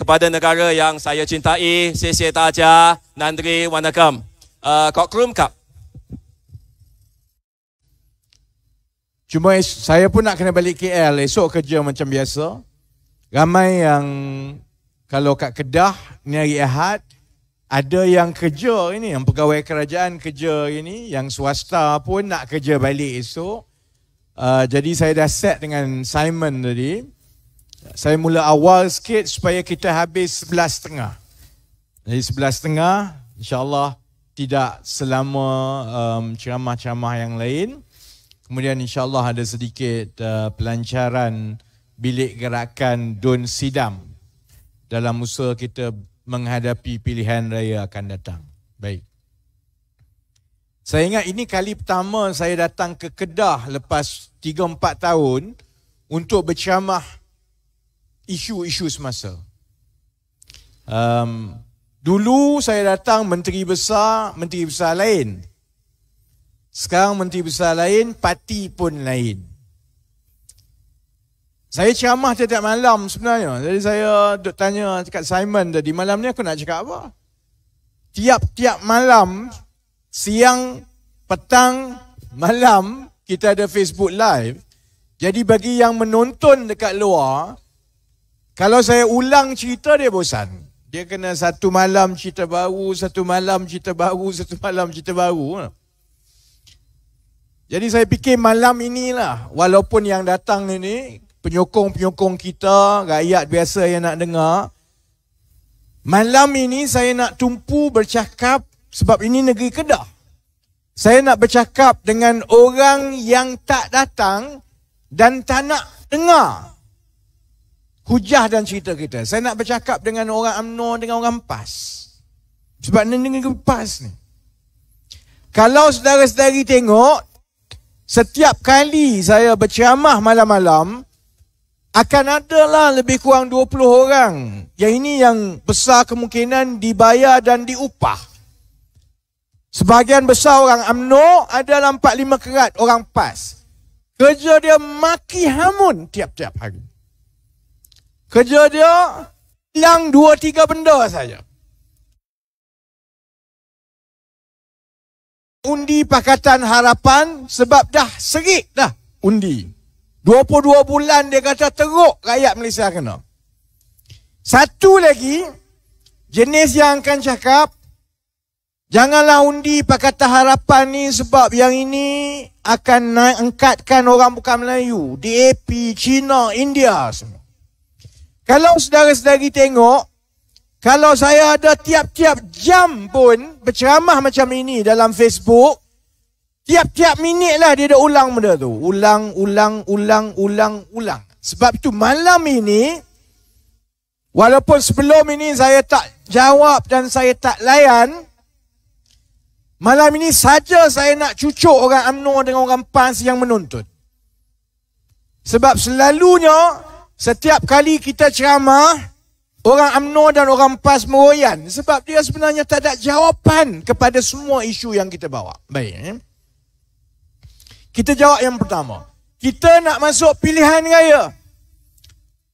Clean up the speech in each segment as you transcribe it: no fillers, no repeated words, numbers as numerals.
kepada negara yang saya cintai.谢谢大家. Nandri Wanakam. Kok Krum Kap. Cuma saya pun nak kena balik KL. Esok kerja macam biasa. Ramai yang kalau kat Kedah ni hari Ahad, ada yang kerja ini, yang pegawai kerajaan kerja ini, yang swasta pun nak kerja balik esok. Jadi saya dah set dengan Simon tadi. Saya mula awal sikit supaya kita habis 11.30. Jadi 11.30 insya-Allah tidak selama ceramah-ceramah yang lain. Kemudian insya-Allah ada sedikit pelancaran bilik gerakan Dun Sidam dalam usaha kita menghadapi pilihan raya akan datang. Baik. Saya ingat ini kali pertama saya datang ke Kedah lepas 3-4 tahun untuk berceramah isu-isu semasa. Dulu saya datang menteri besar lain. Sekarang menteri besar lain, parti pun lain. Saya ceramah tiap malam sebenarnya. Jadi saya duk tanya dekat Simon tadi, malam ni aku nak cakap apa? Tiap-tiap malam, siang, petang, malam, kita ada Facebook Live. Jadi bagi yang menonton dekat luar, kalau saya ulang cerita dia bosan. Dia kena satu malam cerita baru, satu malam cerita baru, satu malam cerita baru. Jadi saya fikir malam inilah, walaupun yang datang ini, penyokong-penyokong kita, rakyat biasa yang nak dengar, malam ini saya nak tumpu bercakap, sebab ini negeri Kedah. Saya nak bercakap dengan orang yang tak datang dan tak nak dengar hujah dan cerita kita. Saya nak bercakap dengan orang UMNO, dengan orang PAS. Sebab ni negeri PAS ni. Kalau saudara-saudari tengok, setiap kali saya berceramah malam-malam, akan adalah lebih kurang 20 orang. Yang ini yang besar kemungkinan dibayar dan diupah. Sebahagian besar orang UMNO, ada 4-5 kerat orang PAS. Kerja dia maki hamun tiap-tiap hari. Kerja dia hilang 2-3 benda saja. Undi Pakatan Harapan sebab dah serik dah undi. 22 bulan dia kata teruk rakyat Malaysia kena. Satu lagi, jenis yang akan cakap, janganlah undi Pakatan Harapan ni sebab yang ini akan angkatkan orang bukan Melayu. DAP, China, India semua. Kalau saudara-saudari tengok, kalau saya ada tiap-tiap jam pun berceramah macam ini dalam Facebook, tiap-tiap minit lah dia dah ulang benda tu. Ulang. Sebab itu malam ini, walaupun sebelum ini saya tak jawab dan saya tak layan, malam ini saja saya nak cucuk orang UMNO dengan orang PAS yang menuntut. Sebab selalunya, setiap kali kita ceramah, orang UMNO dan orang PAS meroyan. Sebab dia sebenarnya tak ada jawapan kepada semua isu yang kita bawa. Baik. Kita jawab yang pertama. Kita nak masuk pilihan raya.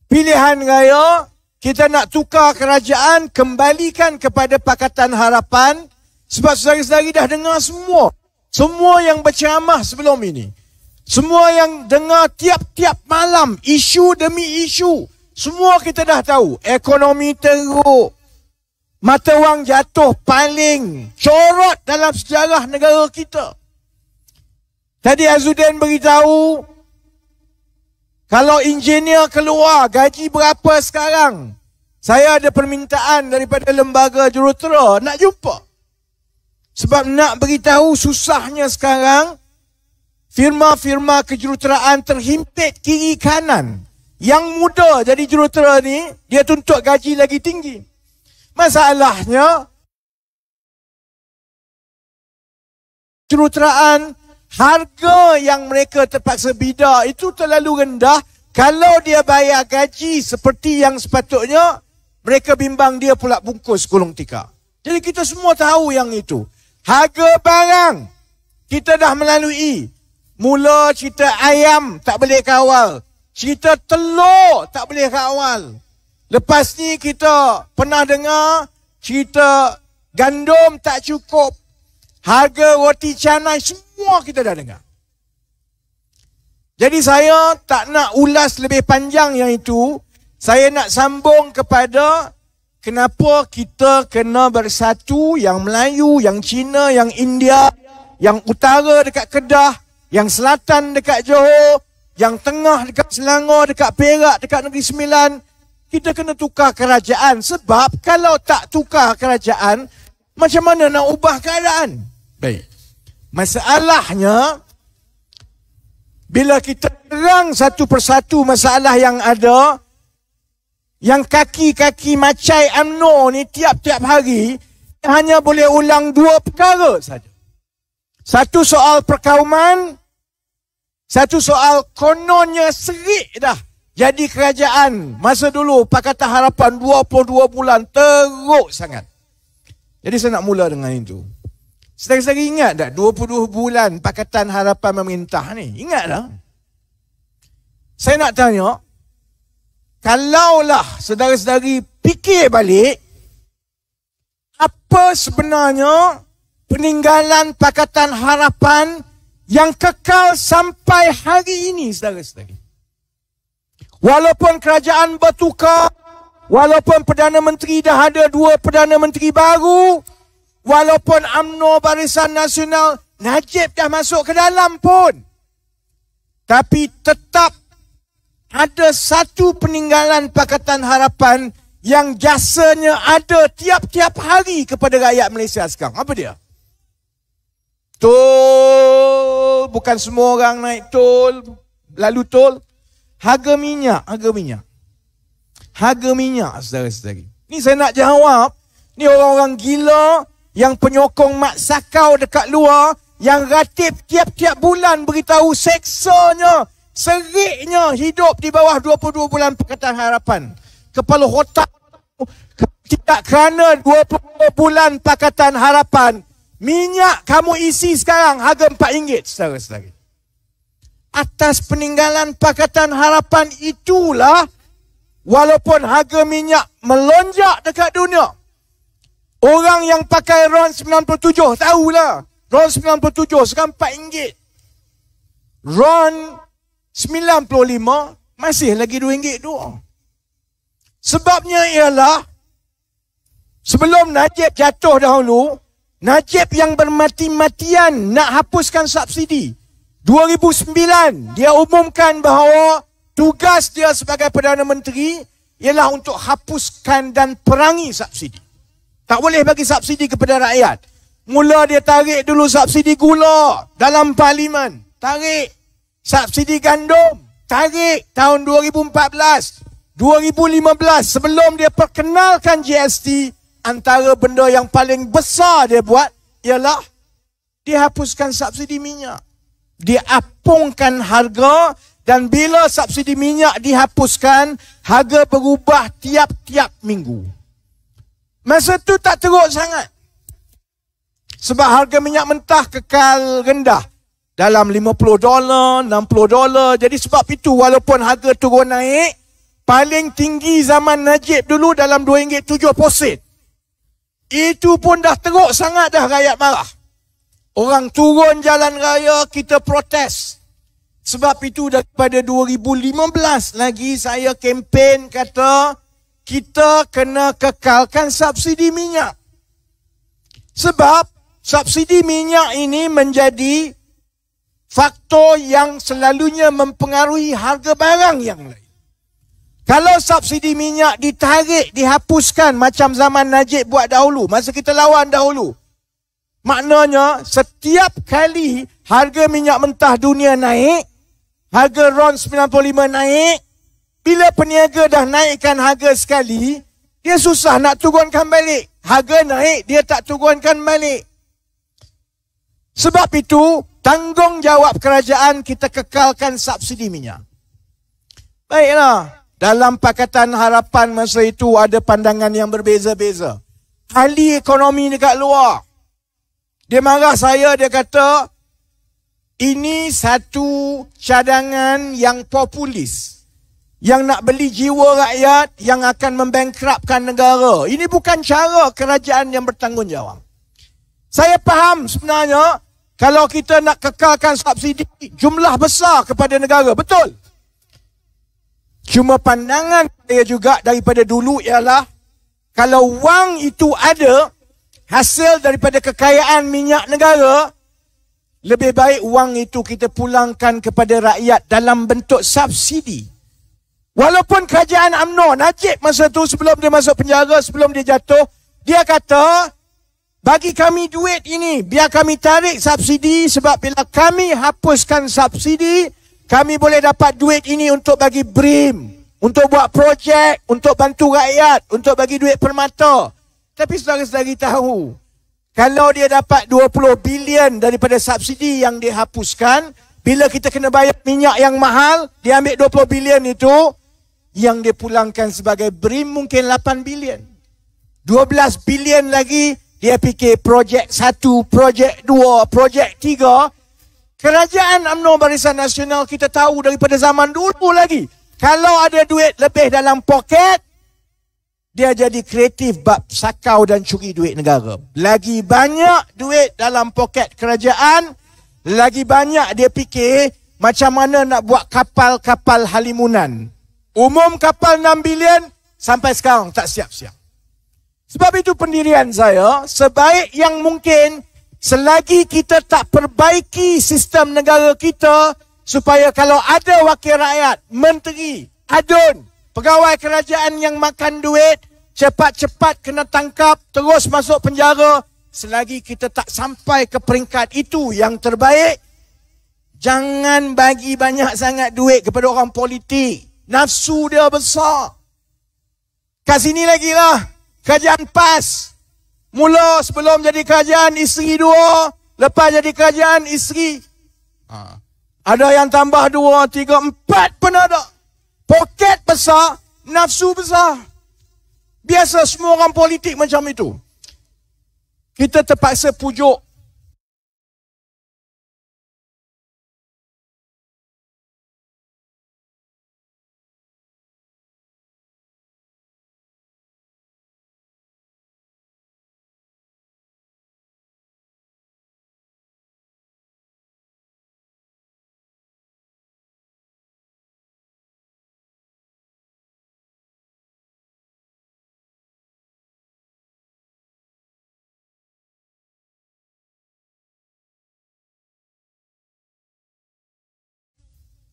Pilihan raya, kita nak tukar kerajaan, kembalikan kepada Pakatan Harapan. Sebab saudara-saudari dah dengar semua. Semua yang berceramah sebelum ini. Semua yang dengar tiap-tiap malam, isu demi isu. Semua kita dah tahu. Ekonomi teruk. Mata wang jatuh paling corot dalam sejarah negara kita. Tadi Azudin beritahu, kalau engineer keluar, gaji berapa sekarang? Saya ada permintaan daripada lembaga jurutera nak jumpa. Sebab nak beritahu susahnya sekarang, firma-firma kejuruteraan terhimpit kiri kanan. Yang muda jadi jurutera ni, dia tuntut gaji lagi tinggi. Masalahnya, juruteraan, harga yang mereka terpaksa bida itu terlalu rendah. Kalau dia bayar gaji seperti yang sepatutnya, mereka bimbang dia pula bungkus gulung tikar. Jadi kita semua tahu yang itu. Harga barang, kita dah melalui. Mula cerita ayam tak boleh kawal. Cerita telur tak boleh kawal. Lepas ni kita pernah dengar cerita gandum tak cukup, harga roti canai, semua kita dah dengar. Jadi saya tak nak ulas lebih panjang yang itu. Saya nak sambung kepada kenapa kita kena bersatu, yang Melayu, yang Cina, yang India, yang utara dekat Kedah, yang selatan dekat Johor, yang tengah dekat Selangor, dekat Perak, dekat Negeri Sembilan. Kita kena tukar kerajaan. Sebab kalau tak tukar kerajaan, macam mana nak ubah keadaan? Baik. Masalahnya, bila kita terang satu persatu masalah yang ada, yang kaki-kaki macai UMNO ni tiap-tiap hari, hanya boleh ulang 2 perkara saja. Satu soal perkauman, satu soal kononnya serik dah jadi kerajaan. Masa dulu Pakatan Harapan 22 bulan teruk sangat. Jadi saya nak mula dengan itu. Saudara-saudara ingat tak 22 bulan Pakatan Harapan memerintah ni? Ingat tak? Saya nak tanya, kalaulah saudara-saudari fikir balik, apa sebenarnya peninggalan Pakatan Harapan yang kekal sampai hari ini, saudara-saudari? Walaupun kerajaan bertukar, walaupun Perdana Menteri dah ada 2 Perdana Menteri baru, walaupun UMNO Barisan Nasional, Najib dah masuk ke dalam pun, tapi tetap ada satu peninggalan Pakatan Harapan yang jasanya ada tiap-tiap hari kepada rakyat Malaysia sekarang. Apa dia? Tol. Bukan semua orang naik tol, lalu tol. Harga minyak, harga minyak. Harga minyak, saudara-saudari. Ni saya nak jawab. Ni orang-orang gila yang penyokong mak sakau dekat luar, yang ratib tiap-tiap bulan beritahu seksanya, seriknya hidup di bawah 22 bulan Pakatan Harapan. Kepala otak, tidak kerana 22 bulan Pakatan Harapan, minyak kamu isi sekarang harga RM4, saudara-saudari. Atas peninggalan Pakatan Harapan itulah, walaupun harga minyak melonjak dekat dunia, orang yang pakai RON 97 tahulah, RON 97 sekarang RM4. RON 95 masih lagi RM2. Sebabnya ialah, sebelum Najib jatuh dahulu, Najib yang bermati-matian nak hapuskan subsidi. 2009 dia umumkan bahawa tugas dia sebagai Perdana Menteri ialah untuk hapuskan dan perangi subsidi. Tak boleh bagi subsidi kepada rakyat. Mula dia tarik dulu subsidi gula dalam parlimen, tarik subsidi gandum, tarik tahun 2014, 2015 sebelum dia perkenalkan GST. Antara benda yang paling besar dia buat ialah dihapuskan subsidi minyak. Diapungkan harga, dan bila subsidi minyak dihapuskan, harga berubah tiap-tiap minggu. Masa tu tak teruk sangat. Sebab harga minyak mentah kekal rendah. Dalam $50, $60. Jadi sebab itu walaupun harga turun naik, paling tinggi zaman Najib dulu dalam RM2.07. Itu pun dah teruk sangat dah, rakyat marah. Orang turun jalan raya, kita protes. Sebab itu daripada 2015 lagi saya kempen kata kita kena kekalkan subsidi minyak. Sebab subsidi minyak ini menjadi faktor yang selalunya mempengaruhi harga barang yang lain. Kalau subsidi minyak ditarik, dihapuskan macam zaman Najib buat dahulu, masa kita lawan dahulu, maknanya setiap kali harga minyak mentah dunia naik, harga RON 95 naik, bila peniaga dah naikkan harga sekali, dia susah nak turunkan balik. Harga naik, dia tak turunkan balik. Sebab itu, tanggungjawab kerajaan kita kekalkan subsidi minyak. Baiklah, dalam Pakatan Harapan masa itu ada pandangan yang berbeza-beza. Ahli ekonomi dekat luar, dia marah saya, dia kata, ini satu cadangan yang populis. yang nak beli jiwa rakyat, yang akan membankrupkan negara. Ini bukan cara kerajaan yang bertanggungjawab. Saya faham sebenarnya, kalau kita nak kekalkan subsidi, jumlah besar kepada negara. Betul. Cuma pandangan saya juga daripada dulu ialah, kalau wang itu ada, hasil daripada kekayaan minyak negara, lebih baik wang itu kita pulangkan kepada rakyat dalam bentuk subsidi. Walaupun kerajaan UMNO, Najib masa tu sebelum dia masuk penjara, sebelum dia jatuh, dia kata, bagi kami duit ini, biar kami tarik subsidi, sebab bila kami hapuskan subsidi, kami boleh dapat duit ini untuk bagi BRIM, untuk buat projek, untuk bantu rakyat, untuk bagi duit permata. Tapi saudara-saudari tahu, kalau dia dapat 20 bilion daripada subsidi yang dihapuskan, bila kita kena bayar minyak yang mahal, dia ambil 20 bilion itu, yang dia pulangkan sebagai BRIM mungkin 8 bilion. 12 bilion lagi, dia fikir projek 1, projek 2, projek 3. Kerajaan UMNO Barisan Nasional kita tahu daripada zaman dulu lagi, kalau ada duit lebih dalam poket, dia jadi kreatif bab sakau dan curi duit negara. Lagi banyak duit dalam poket kerajaan, lagi banyak dia fikir macam mana nak buat kapal-kapal halimunan. Umum kapal 6 bilion, sampai sekarang tak siap-siap. Sebab itu pendirian saya, sebaik yang mungkin, selagi kita tak perbaiki sistem negara kita, supaya kalau ada wakil rakyat, menteri, adun, pegawai kerajaan yang makan duit, cepat-cepat kena tangkap, terus masuk penjara, selagi kita tak sampai ke peringkat itu yang terbaik, jangan bagi banyak sangat duit kepada orang politik. Nafsu dia besar. Kat sini lagi lah, kerajaan PAS. Mula sebelum jadi kerajaan isteri 2, lepas jadi kerajaan isteri, ada yang tambah 2, 3, 4 pun ada. Poket besar, nafsu besar. Biasa semua orang politik macam itu. Kita terpaksa pujuk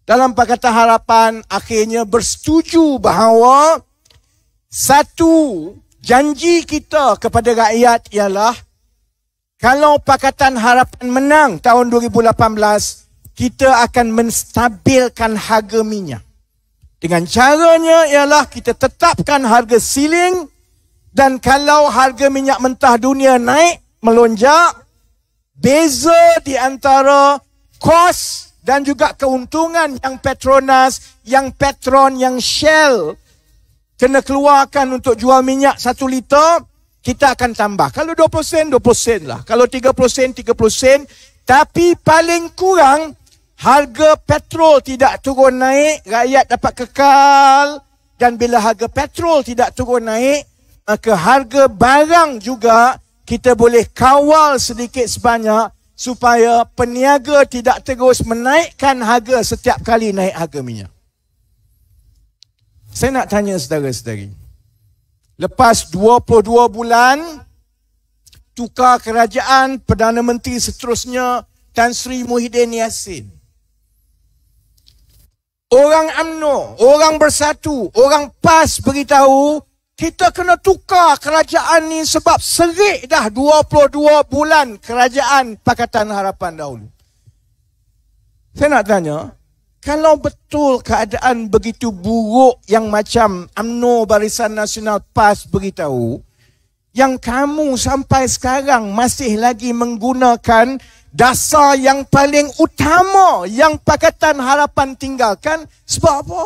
dalam Pakatan Harapan akhirnya bersetuju bahawa satu janji kita kepada rakyat ialah kalau Pakatan Harapan menang tahun 2018, kita akan menstabilkan harga minyak. Dengan caranya ialah kita tetapkan harga ceiling, dan kalau harga minyak mentah dunia naik, melonjak, beza di antara kos dan juga keuntungan yang Petronas, yang Petron, yang Shell kena keluarkan untuk jual minyak 1 liter, kita akan tambah. Kalau 20 sen, 20 sen lah. Kalau 30 sen, 30 sen. Tapi paling kurang, harga petrol tidak turun naik, rakyat dapat kekal. Dan bila harga petrol tidak turun naik, maka harga barang juga kita boleh kawal sedikit sebanyak, supaya peniaga tidak terus menaikkan harga setiap kali naik harga minyak. Saya nak tanya saudara-saudari, lepas 22 bulan, tukar kerajaan, Perdana Menteri seterusnya, Tan Sri Muhyiddin Yassin. Orang UMNO, orang Bersatu, orang PAS beritahu, kita kena tukar kerajaan ni sebab serik dah 22 bulan kerajaan Pakatan Harapan dahulu. Saya nak tanya, kalau betul keadaan begitu buruk yang macam UMNO Barisan Nasional PAS beritahu, yang kamu sampai sekarang masih lagi menggunakan dasar yang paling utama yang Pakatan Harapan tinggalkan, sebab apa?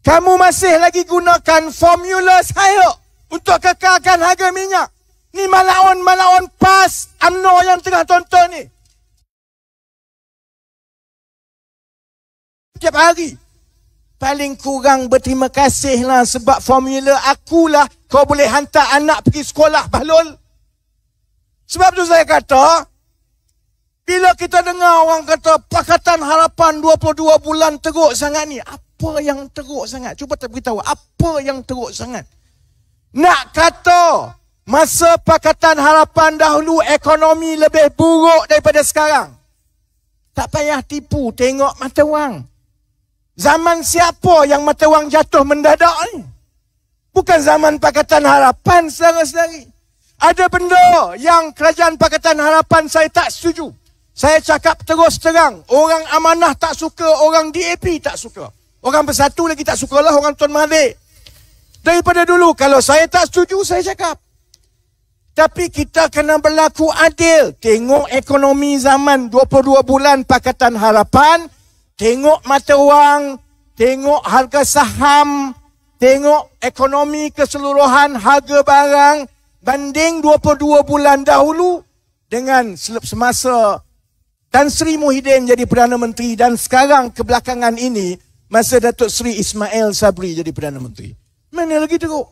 Kamu masih lagi gunakan formula saya untuk kekalkan harga minyak. Ni malawan-malawan PAS UMNO yang tengah tonton ni. Setiap hari. paling kurang berterima kasih lah sebab formula akulah kau boleh hantar anak pergi sekolah, Bahlul. Sebab tu saya kata, bila kita dengar orang kata Pakatan Harapan 22 bulan teruk sangat ni, apa yang teruk sangat? Cuba kita beritahu, apa yang teruk sangat? Nak kata masa Pakatan Harapan dahulu ekonomi lebih buruk daripada sekarang, tak payah tipu, tengok mata wang. Zaman siapa yang mata wang jatuh mendadak ni? Bukan zaman Pakatan Harapan sedara-sedari. Ada benda yang kerajaan Pakatan Harapan saya tak setuju. Saya cakap terus terang, orang amanah tak suka, orang DAP tak suka. Orang Bersatu lagi tak sukalah, orang Tuan Mahathir. Daripada dulu, kalau saya tak setuju, saya cakap. Tapi kita kena berlaku adil. Tengok ekonomi zaman 22 bulan Pakatan Harapan, tengok mata wang, tengok harga saham, tengok ekonomi keseluruhan, harga barang, banding 22 bulan dahulu dengan semasa Tan Sri Muhyiddin jadi Perdana Menteri dan sekarang kebelakangan ini masa Datuk Seri Ismail Sabri jadi Perdana Menteri. Mana lagi teruk?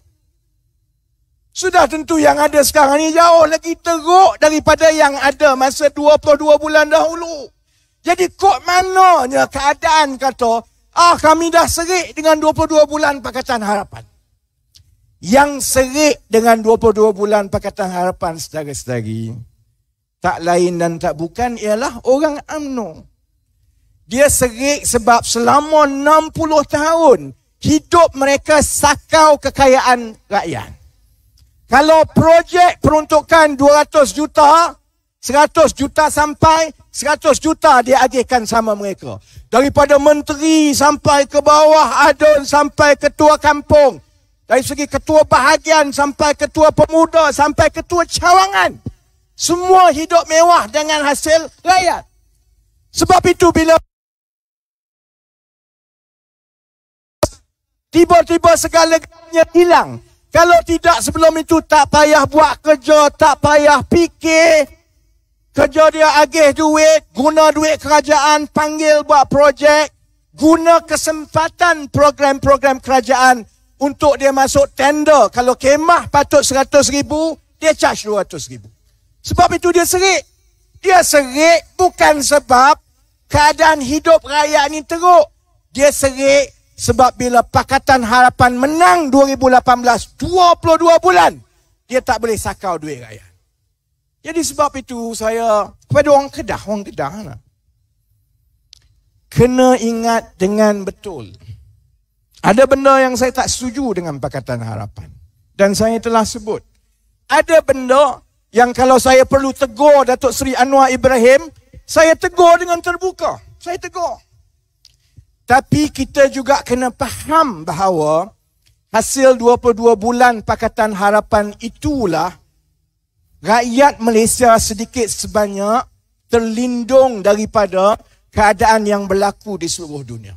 Sudah tentu yang ada sekarang ni jauh lagi teruk daripada yang ada masa 22 bulan dahulu. Jadi kok mananya keadaan kata, kami dah serik dengan 22 bulan Pakatan Harapan. Yang serik dengan 22 bulan Pakatan Harapan, saudara-saudari, tak lain dan tak bukan ialah orang UMNO. Dia serik sebab selama 60 tahun hidup mereka sakau kekayaan rakyat. Kalau projek peruntukan 200 juta, 100 juta sampai 100 juta dia agihkan sama mereka. Daripada menteri sampai ke bawah adun sampai ketua kampung. Dari segi ketua bahagian sampai ketua pemuda sampai ketua cawangan. Semua hidup mewah dengan hasil rakyat. Sebab itu bila tiba-tiba segala-galanya hilang. Kalau tidak sebelum itu tak payah buat kerja, tak payah fikir. Kerja dia agih duit, guna duit kerajaan, panggil buat projek, guna kesempatan program-program kerajaan untuk dia masuk tender. Kalau kemah patut 100,000, dia charge 200,000. Sebab itu dia serik. Dia serik bukan sebab keadaan hidup rakyat ni teruk. Dia serik sebab bila Pakatan Harapan menang 2018, 22 bulan, dia tak boleh sakau duit rakyat. Jadi sebab itu saya, kepada orang Kedah lah, kena ingat dengan betul. Ada benda yang saya tak setuju dengan Pakatan Harapan. Dan saya telah sebut. Ada benda yang kalau saya perlu tegur Datuk Seri Anwar Ibrahim, saya tegur dengan terbuka. Saya tegur. Tapi kita juga kena faham bahawa hasil 22 bulan Pakatan Harapan itulah rakyat Malaysia sedikit sebanyak terlindung daripada keadaan yang berlaku di seluruh dunia.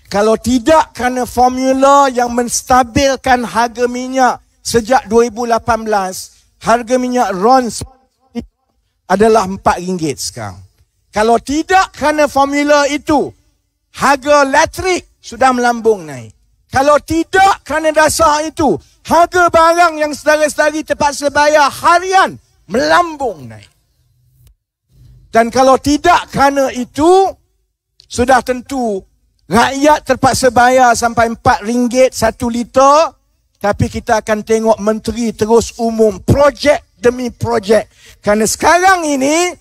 Kalau tidak kerana formula yang menstabilkan harga minyak sejak 2018, harga minyak RON adalah RM4 sekarang. Kalau tidak kerana formula itu, harga elektrik sudah melambung naik. Kalau tidak kerana dasar itu, harga barang yang saudara-saudari terpaksa bayar harian melambung naik. Dan kalau tidak kerana itu, sudah tentu rakyat terpaksa bayar sampai RM4 1 liter. Tapi kita akan tengok menteri terus umum projek demi projek. Kerana sekarang ini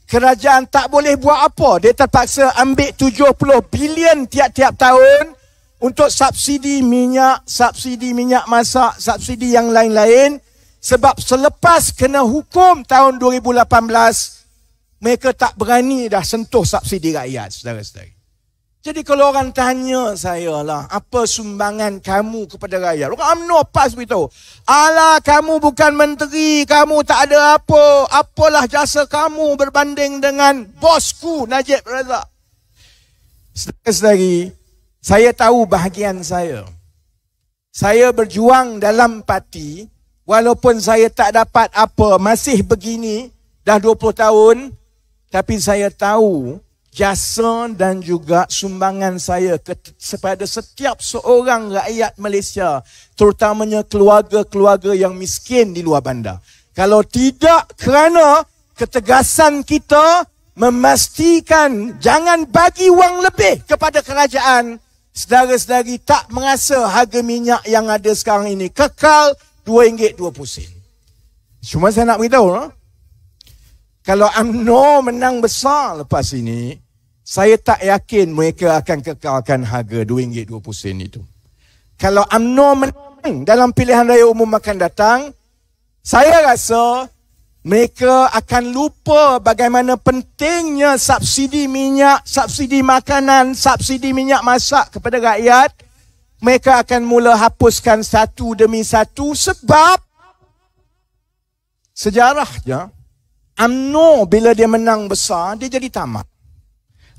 kerajaan tak boleh buat apa. Dia terpaksa ambil 70 bilion tiap-tiap tahun untuk subsidi minyak masak, subsidi yang lain-lain. Sebab selepas kena hukum tahun 2018, mereka tak berani dah sentuh subsidi rakyat, saudara-saudari. Jadi kalau orang tanya saya lah, apa sumbangan kamu kepada rakyat? Orang UMNO PAS beritahu, alah kamu bukan menteri, kamu tak ada apa. Apalah jasa kamu berbanding dengan bosku Najib Razak. Saudara-saudari, saya tahu bahagian saya. Saya berjuang dalam parti, walaupun saya tak dapat apa, masih begini, dah 20 tahun. Tapi saya tahu jasa dan juga sumbangan saya kepada setiap seorang rakyat Malaysia, terutamanya keluarga-keluarga yang miskin di luar bandar. Kalau tidak kerana ketegasan kita memastikan jangan bagi wang lebih kepada kerajaan, saudara-saudari tak merasa harga minyak yang ada sekarang ini kekal RM2.20. Cuma saya nak beritahu, kalau UMNO menang besar lepas ini, saya tak yakin mereka akan kekalkan harga RM2.20 itu. Kalau UMNO menang dalam pilihan raya umum akan datang, saya rasa mereka akan lupa bagaimana pentingnya subsidi minyak, subsidi makanan, subsidi minyak masak kepada rakyat. Mereka akan mula hapuskan satu demi satu sebab sejarahnya UMNO bila dia menang besar, dia jadi tamak.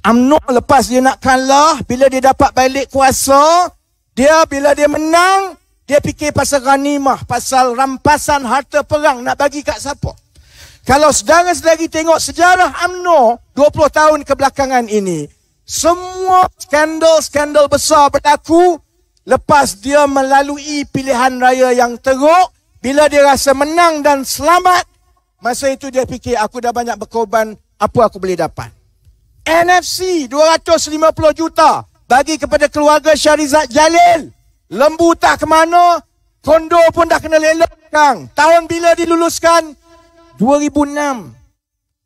UMNO lepas dia nak kalah, bila dia dapat balik kuasa, dia bila dia menang, dia fikir pasal ghanimah, pasal rampasan harta perang nak bagi kat siapa. Kalau saudara-saudari tengok sejarah UMNO 20 tahun kebelakangan ini, semua skandal-skandal besar berlaku lepas dia melalui pilihan raya yang teruk. Bila dia rasa menang dan selamat, masa itu dia fikir aku dah banyak berkorban, apa aku boleh dapat. NFC 250 juta bagi kepada keluarga Syarizat Jalil. Lembu tak ke mana, kondo pun dah kena lelok sekarang. Tahun bila diluluskan? 2006.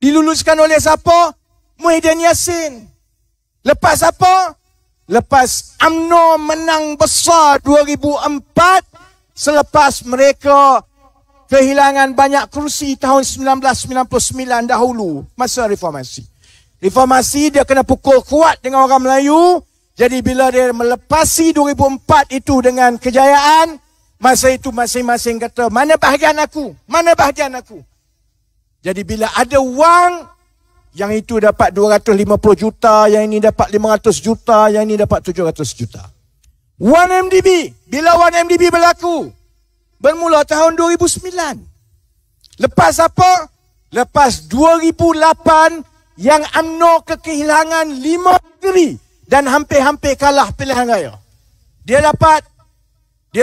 Diluluskan oleh siapa? Muhyiddin Yassin. Lepas apa? Lepas UMNO menang besar 2004, selepas mereka kehilangan banyak kerusi tahun 1999 dahulu, masa reformasi. Reformasi dia kena pukul kuat dengan orang Melayu. Jadi bila dia melepasi 2004 itu dengan kejayaan, masa itu masing-masing kata, mana bahagian aku? Mana bahagian aku? Jadi bila ada wang, yang itu dapat 250 juta, yang ini dapat 500 juta, yang ini dapat 700 juta. 1MDB, bila 1MDB berlaku? Bermula tahun 2009. Lepas apa? Lepas 2008, yang UMNO kehilangan 5 negeri dan hampir-hampir kalah pilihan raya. Dia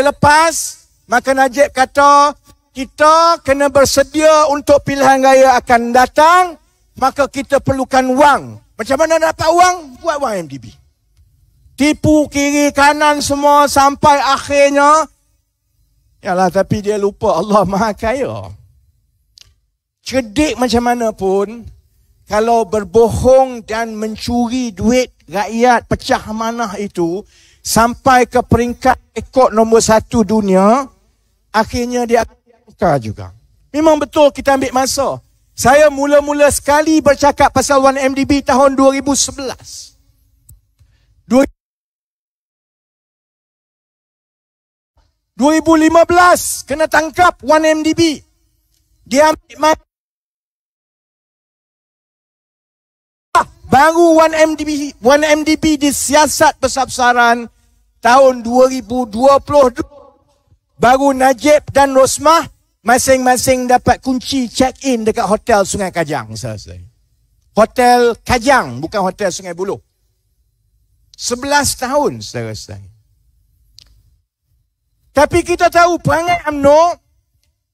lepas, maka Najib kata, kita kena bersedia untuk pilihan raya akan datang, maka kita perlukan wang. Macam mana dapat wang? Buat wang MDB. Tipu kiri kanan semua sampai akhirnya, yalah, tapi dia lupa Allah Maha Kaya. Cerdik macam mana pun, kalau berbohong dan mencuri duit rakyat pecah amanah itu sampai ke peringkat rekod nombor 1 dunia, akhirnya dia akan juga. Memang betul kita ambil masa. Saya mula-mula sekali bercakap pasal 1MDB tahun 2011. 2015 kena tangkap 1MDB. Dia ambil baru 1MDB disiasat besar-besaran tahun 2020. Baru Najib dan Rosmah masing-masing dapat kunci check-in dekat Hotel Sungai Kajang. Hotel Kajang, bukan Hotel Sungai Buloh. 11 tahun, saudara-saudara. Tapi kita tahu perangai UMNO,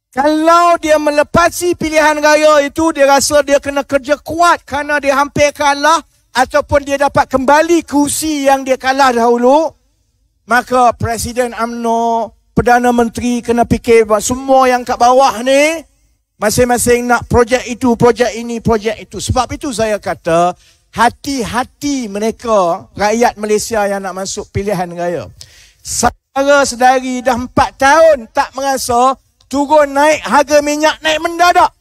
kalau dia melepasi pilihan raya itu, dia rasa dia kena kerja kuat kerana dia hampir kalah ataupun dia dapat kembali kursi yang dia kalah dahulu, maka Presiden UMNO, Perdana Menteri kena fikir semua yang kat bawah ni masing-masing nak projek itu, projek ini, projek itu. Sebab itu saya kata hati-hati mereka rakyat Malaysia yang nak masuk pilihan raya. Saudara-saudari dah 4 tahun tak merasa turun naik harga minyak naik mendadak.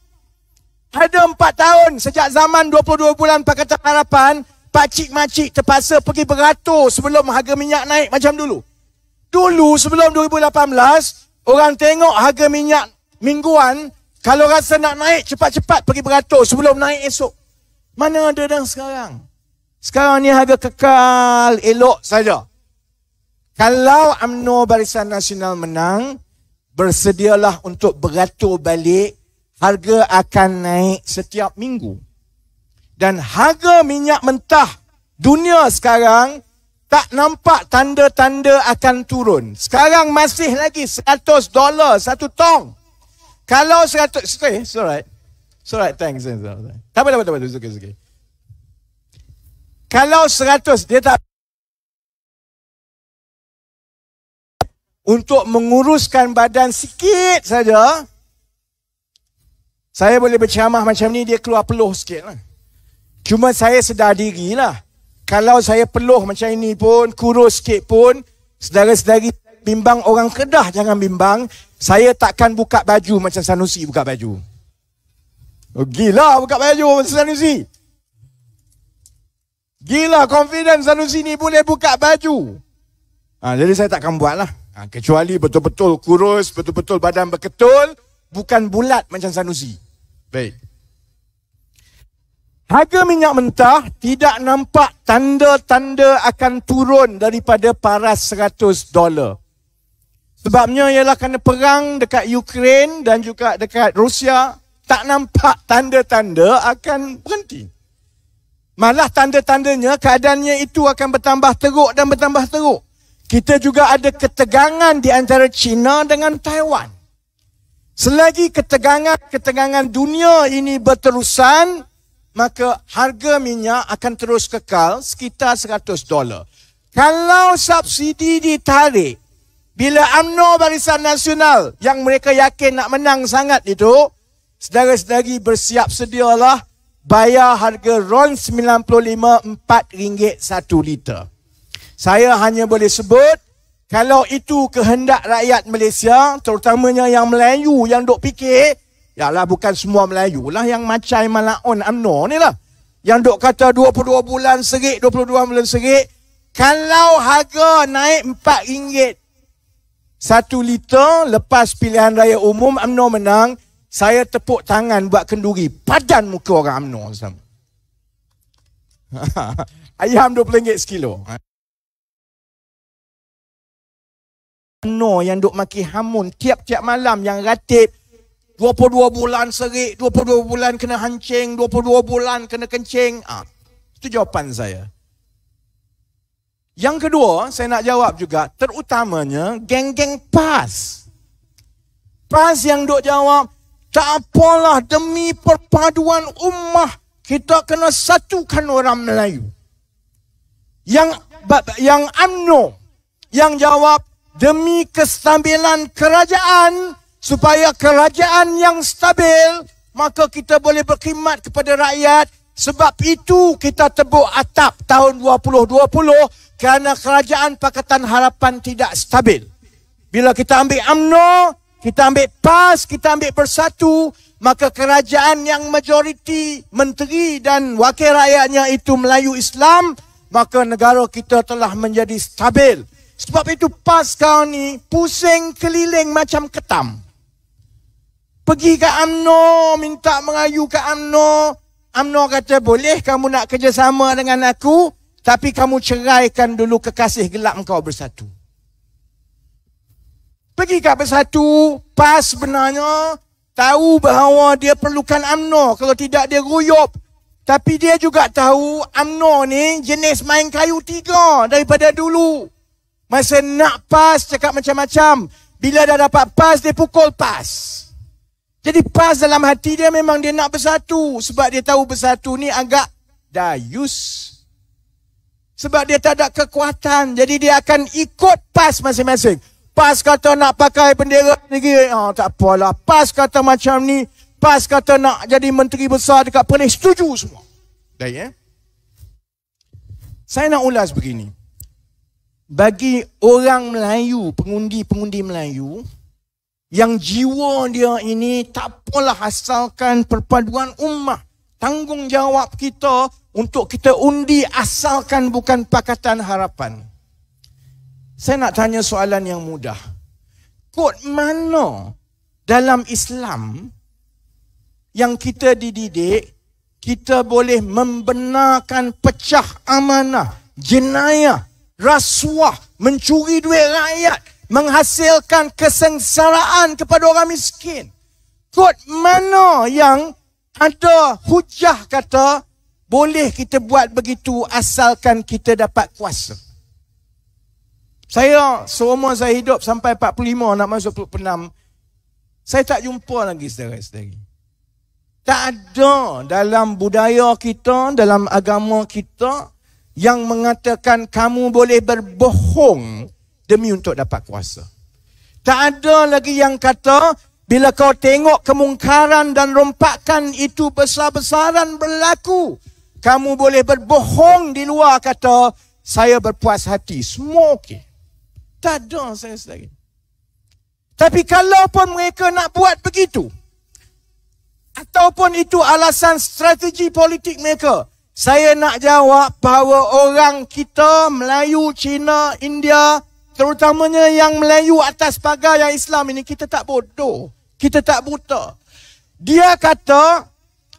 Ada 4 tahun sejak zaman 22 bulan Pakatan Harapan, pakcik-makcik terpaksa pergi beratur sebelum harga minyak naik macam dulu. Dulu sebelum 2018, orang tengok harga minyak mingguan, kalau rasa nak naik cepat-cepat pergi beratur sebelum naik esok. Mana ada dah sekarang? Sekarang ni harga kekal elok saja. Kalau UMNO Barisan Nasional menang, bersedialah untuk beratur balik, harga akan naik setiap minggu. Dan harga minyak mentah dunia sekarang tak nampak tanda-tanda akan turun. Sekarang masih lagi $100 satu tong. Kalau 100, it's alright. It's alright, thanks. Tak apa, it's okay. Kalau 100, dia tak untuk menguruskan badan sikit saja, saya boleh berceramah macam ni, dia keluar peluh sikit lah. Cuma saya sedar diri lah. Kalau saya peluh macam ini pun, kurus sikit pun, saudara-saudari bimbang orang Kedah, jangan bimbang. Saya takkan buka baju macam Sanusi buka baju. Oh, gila buka baju macam Sanusi. Gila confident Sanusi ni boleh buka baju. Jadi saya takkan buat lah. Kecuali betul-betul kurus, betul-betul badan berketul, bukan bulat macam Sanusi. Baik. Harga minyak mentah tidak nampak tanda-tanda akan turun daripada paras $100. Sebabnya ialah kerana perang dekat Ukraine dan juga dekat Rusia, tak nampak tanda-tanda akan berhenti. Malah tanda-tandanya keadaannya itu akan bertambah teruk dan bertambah teruk. Kita juga ada ketegangan di antara China dengan Taiwan. Selagi ketegangan dunia ini berterusan, maka harga minyak akan terus kekal sekitar $100. Kalau subsidi ditarik, bila UMNO Barisan Nasional yang mereka yakin nak menang sangat itu, saudara-saudari bersiap sedialah bayar harga RON 95 RM4 1 liter. Saya hanya boleh sebut, kalau itu kehendak rakyat Malaysia, terutamanya yang Melayu yang duk fikir, yalah bukan semua Melayu lah yang macai malaon UMNO ni lah. Yang duk kata 22 bulan serik, 22 bulan serik. Kalau harga naik RM4 1 liter lepas pilihan raya umum UMNO menang, saya tepuk tangan buat kenduri padan muka orang UMNO sama. Ayam RM20 sekilo. UMNO yang duk maki hamun tiap-tiap malam, yang ratib 22 bulan serik, 22 bulan kena hancing, 22 bulan kena kencing. Itu jawapan saya. Yang kedua, saya nak jawab juga, terutamanya geng-geng PAS. PAS yang duk jawab, tak apalah demi perpaduan ummah, kita kena satukan orang Melayu. Yang UMNO, yang jawab, demi kestabilan kerajaan, supaya kerajaan yang stabil, maka kita boleh berkhidmat kepada rakyat. Sebab itu kita tebuk atap tahun 2020 kerana kerajaan Pakatan Harapan tidak stabil. Bila kita ambil UMNO, kita ambil PAS, kita ambil Bersatu, maka kerajaan yang majoriti menteri dan wakil rakyatnya itu Melayu Islam, maka negara kita telah menjadi stabil. Sebab itu PAS kau ni pusing keliling macam ketam. Pergi ke UMNO, minta mengayu ke UMNO. UMNO kata, boleh kamu nak kerjasama dengan aku, tapi kamu ceraikan dulu kekasih gelap kau Bersatu. Pergi ke Bersatu, PAS sebenarnya tahu bahawa dia perlukan UMNO, kalau tidak dia ruyup. Tapi dia juga tahu UMNO ni jenis main kayu tiga daripada dulu. Masa nak PAS cakap macam-macam, bila dah dapat PAS dia pukul PAS. Jadi PAS dalam hati dia memang dia nak Bersatu. Sebab dia tahu Bersatu ni agak dayus. Sebab dia tak ada kekuatan. Jadi dia akan ikut PAS masing-masing. PAS kata nak pakai bendera negeri. Tak apalah. PAS kata macam ni. PAS kata nak jadi menteri besar dekat Perlis. Setuju semua. Baik ya. Saya nak ulas begini. Bagi orang Melayu, pengundi-pengundi Melayu, yang jiwa dia ini tak apalah asalkan perpaduan ummah. Tanggungjawab kita untuk kita undi asalkan bukan Pakatan Harapan. Saya nak tanya soalan yang mudah. Kod mana dalam Islam yang kita dididik, kita boleh membenarkan pecah amanah, jenayah, rasuah, mencuri duit rakyat, menghasilkan kesengsaraan kepada orang miskin? Kod mana yang ada hujah kata boleh kita buat begitu asalkan kita dapat kuasa. Saya seumur saya hidup sampai 45 nak masuk 46, saya tak jumpa lagi saudara-saudari. Tak ada dalam budaya kita, dalam agama kita yang mengatakan kamu boleh berbohong demi untuk dapat kuasa. Tak ada lagi yang kata bila kau tengok kemungkaran dan rompakan itu besar-besaran berlaku, kamu boleh berbohong di luar kata saya berpuas hati. Semua okey. Tak ada saya sedari. Tapi kalau pun mereka nak buat begitu, ataupun itu alasan strategi politik mereka, saya nak jawab bahawa orang kita, Melayu, Cina, India, terutamanya yang Melayu atas pagar yang Islam ini, kita tak bodoh. Kita tak buta. Dia kata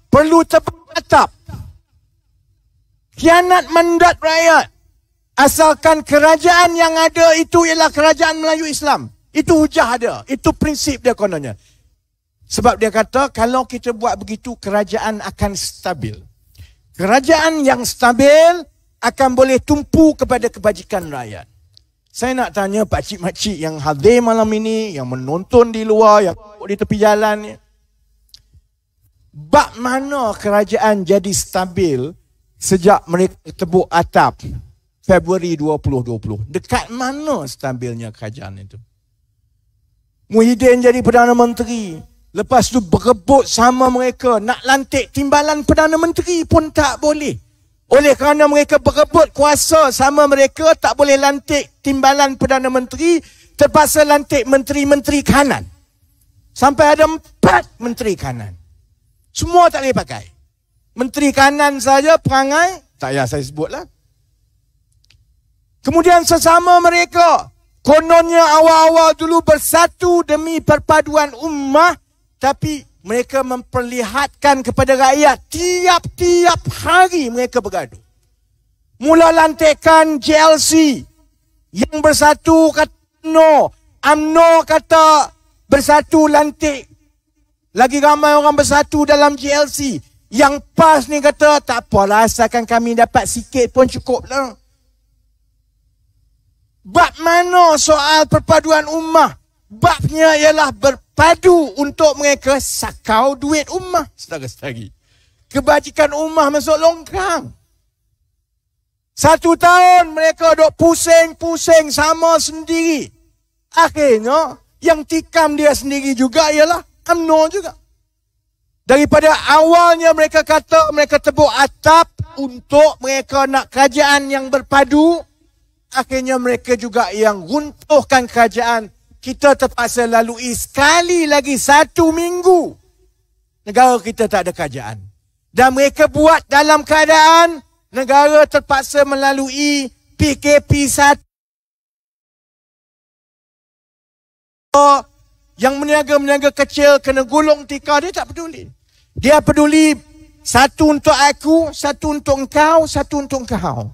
perlu tebak atap. Khianat mandat rakyat. Asalkan kerajaan yang ada itu ialah kerajaan Melayu Islam. Itu hujah dia. Itu prinsip dia kononnya. Sebab dia kata kalau kita buat begitu kerajaan akan stabil. Kerajaan yang stabil akan boleh tumpu kepada kebajikan rakyat. Saya nak tanya pakcik-makcik yang hadir malam ini, yang menonton di luar, yang di tepi jalan ni. Bab mana kerajaan jadi stabil sejak mereka tebuk atap Februari 2020? Dekat mana stabilnya kerajaan itu? Muhyiddin jadi Perdana Menteri. Lepas tu berebut sama mereka. Nak lantik timbalan Perdana Menteri pun tak boleh. Oleh kerana mereka berebut kuasa sama mereka, tak boleh lantik timbalan Perdana Menteri, terpaksa lantik menteri-menteri kanan. Sampai ada 4 menteri kanan. Semua tak boleh pakai. Menteri kanan saja perangai, tak payah saya sebutlah. Kemudian sesama mereka, kononnya awal-awal dulu bersatu demi perpaduan ummah, tapi mereka memperlihatkan kepada rakyat tiap-tiap hari mereka bergaduh. Mula lantikan JLC yang bersatu kata no, UMNO kata bersatu lantik. Lagi ramai orang bersatu dalam JLC. Yang PAS ni kata tak apalah, asalkan kami dapat sikit pun cukup lah. Bab mana soal perpaduan ummah? Babnya ialah berpadu untuk mereka sakau duit ummah. Saudara-saudari, kebajikan ummah masuk longkang. 1 tahun mereka duk pusing-pusing sama sendiri. Akhirnya yang tikam dia sendiri juga ialah UMNO juga. Daripada awalnya mereka kata mereka tebuk atap untuk mereka nak kerajaan yang berpadu, akhirnya mereka juga yang runtuhkan kerajaan. Kita terpaksa lalui sekali lagi 1 minggu negara kita tak ada kerajaan. Dan mereka buat dalam keadaan negara terpaksa melalui PKP 1. Yang meniaga-meniaga kecil kena gulung tikar, dia tak peduli. Dia peduli 1 untuk aku, 1 untuk engkau, 1 untuk engkau.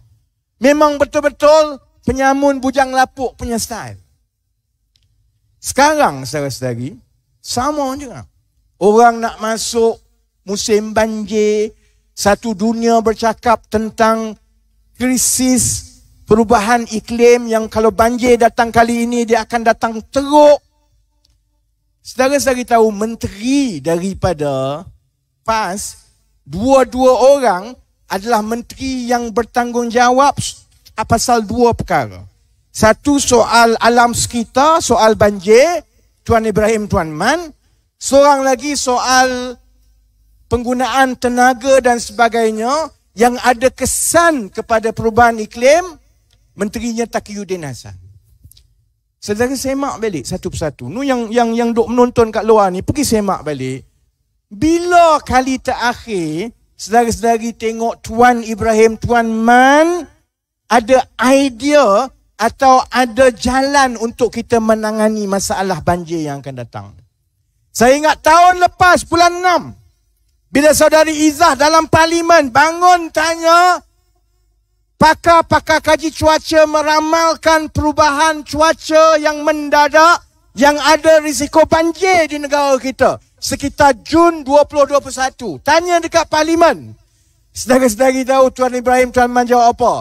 Memang betul-betul penyamun bujang lapuk punya style. Sekarang saudara-saudari, sama juga. Orang nak masuk musim banjir, satu dunia bercakap tentang krisis perubahan iklim yang kalau banjir datang kali ini, dia akan datang teruk. Saudara-saudari tahu menteri daripada PAS, 2 orang adalah menteri yang bertanggungjawab pasal 2 perkara. 1 soal alam sekitar, soal banjir, Tuan Ibrahim Tuan Man. Seorang lagi soal penggunaan tenaga dan sebagainya yang ada kesan kepada perubahan iklim, menterinya Taqiyuddin Hasan. Saudara semak balik satu persatu. Nu yang duk menonton kat luar ni, pergi semak balik. Bila kali terakhir saudara-saudari tengok Tuan Ibrahim Tuan Man ada idea atau ada jalan untuk kita menangani masalah banjir yang akan datang? Saya ingat tahun lepas bulan 6, bila saudari Izzah dalam parlimen bangun tanya, pakar-pakar kaji cuaca meramalkan perubahan cuaca yang mendadak yang ada risiko banjir di negara kita sekitar Jun 2021. Tanya dekat parlimen, Sedari tahu Tuan Ibrahim Tuan Man jawab apa?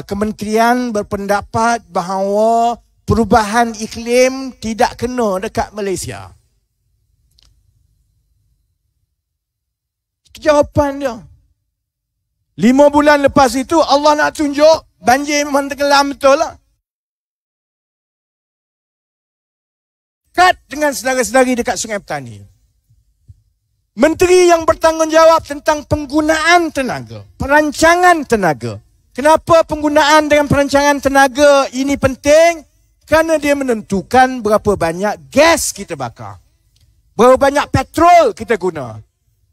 Kementerian berpendapat bahawa perubahan iklim tidak kena dekat Malaysia. Itu jawapan dia. 5 bulan lepas itu Allah nak tunjuk banjir memang tenggelam betul lah. Kat dengan saudara-saudari dekat Sungai Petani. Menteri yang bertanggungjawab tentang penggunaan tenaga, perancangan tenaga. Kenapa penggunaan dengan perancangan tenaga ini penting? Kerana dia menentukan berapa banyak gas kita bakar. Berapa banyak petrol kita guna.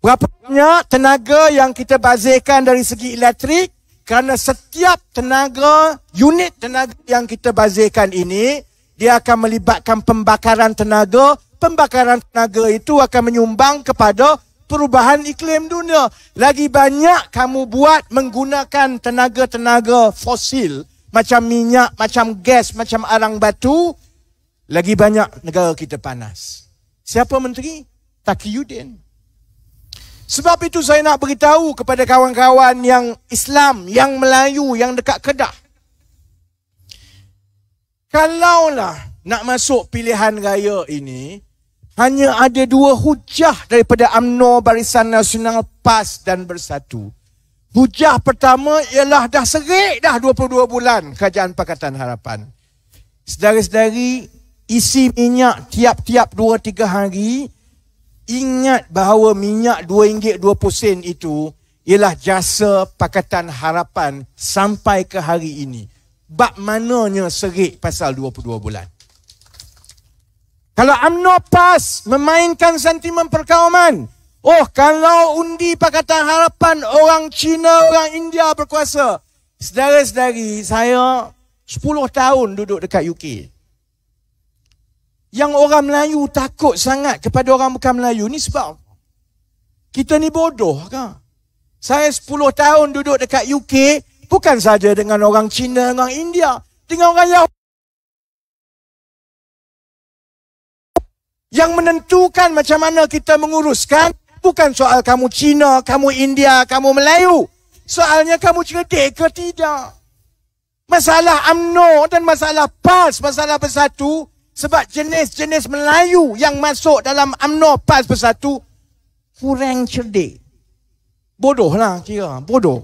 Berapa banyak tenaga yang kita bazirkan dari segi elektrik. Kerana setiap tenaga, unit tenaga yang kita bazirkan ini, dia akan melibatkan pembakaran tenaga. Pembakaran tenaga itu akan menyumbang kepada perubahan iklim dunia. Lagi banyak kamu buat menggunakan tenaga-tenaga fosil, macam minyak, macam gas, macam arang batu, lagi banyak negara kita panas. Siapa menteri? Taqiyuddin. Sebab itu saya nak beritahu kepada kawan-kawan yang Islam, yang Melayu, yang dekat Kedah. Kalaulah nak masuk pilihan raya ini, hanya ada 2 hujah daripada UMNO, Barisan Nasional, PAS dan Bersatu. Hujah pertama ialah dah serik dah 22 bulan Kerajaan Pakatan Harapan. Saudara-saudari, isi minyak tiap-tiap 2-3 hari. Ingat bahawa minyak RM2.20 itu ialah jasa Pakatan Harapan sampai ke hari ini. Bab mananya serik pasal 22 bulan. Kalau UMNO PAS memainkan sentimen perkauman, kalau undi Pakatan Harapan orang Cina, orang India berkuasa. Saudara-saudari, saya 10 tahun duduk dekat UK. Yang orang Melayu takut sangat kepada orang bukan Melayu ni sebab kita ni bodoh ke? Saya 10 tahun duduk dekat UK, bukan saja dengan orang Cina, orang India, dengan orang Yahudi. Yang menentukan macam mana kita menguruskan bukan soal kamu Cina, kamu India, kamu Melayu. Soalnya kamu cerdik ke tidak. Masalah UMNO dan masalah PAS, masalah Bersatu, sebab jenis-jenis Melayu yang masuk dalam UMNO, PAS, Bersatu kurang cerdik. Bodoh lah kira, bodoh.